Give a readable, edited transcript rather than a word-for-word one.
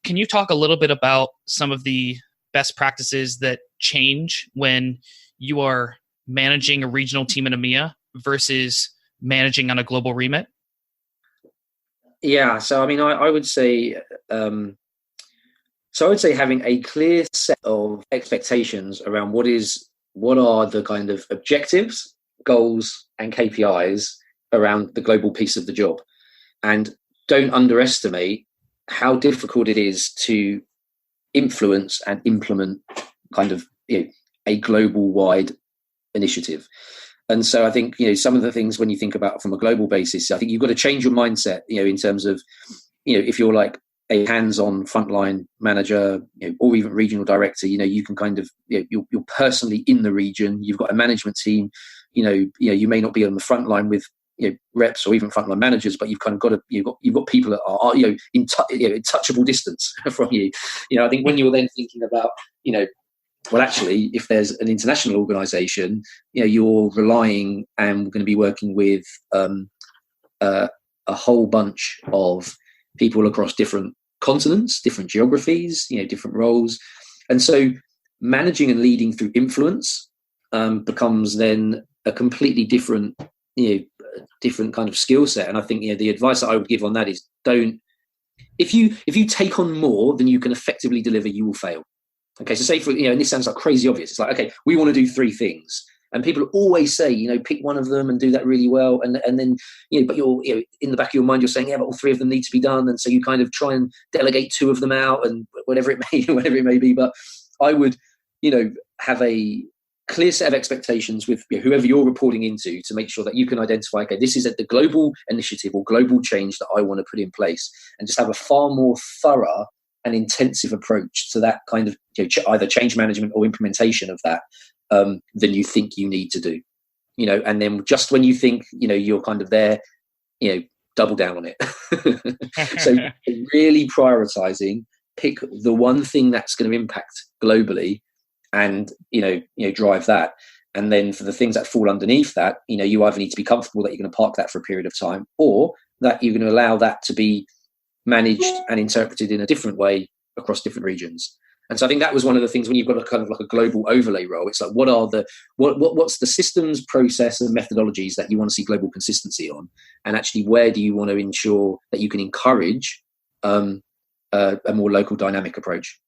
can you talk a little bit about some of the best practices that change when you are managing a regional team in EMEA versus managing on a global remit? Yeah, so I mean, I would say, having a clear set of expectations around what are the kind of objectives, goals, and KPIs around the global piece of the job, and don't underestimate how difficult it is to influence and implement kind of a global wide initiative. And so I think, some of the things when you think about from a global basis, I think you've got to change your mindset, in terms of, if you're like a hands-on frontline manager, or even regional director, you can kind of, you're personally in the region, you've got a management team, you may not be on the front line with, reps or even frontline managers, but you've kind of got you've got people that are in touchable distance from you. I think when you're then thinking about, well, actually, if there's an international organization, you're relying and going to be working with a whole bunch of people across different continents, different geographies, different roles. And so managing and leading through influence becomes then a completely different, different kind of skill set. And I think, the advice that I would give on that is if you take on more than you can effectively deliver, you will fail. Okay, so say and this sounds like crazy obvious. It's like, okay, we want to do 3 things, and people always say, pick one of them and do that really well, and then but you're in the back of your mind you're saying, yeah, but all 3 of them need to be done, and so you kind of try and delegate 2 of them out, and whatever it may be. But I would have a clear set of expectations with whoever you're reporting into to make sure that you can identify, okay, this is the global initiative or global change that I want to put in place, and just have a far more thorough an intensive approach to that kind of either change management or implementation of that than you think you need to do, and then just when you think you're kind of there, double down on it. So really prioritizing, pick the one thing that's going to impact globally, and drive that. And then for the things that fall underneath that, you either need to be comfortable that you're going to park that for a period of time, or that you're going to allow that to be managed and interpreted in a different way across different regions. And so I think that was one of the things when you've got a kind of like a global overlay role. It's like, what's the systems, process, and methodologies that you want to see global consistency on, and actually where do you want to ensure that you can encourage a more local dynamic approach?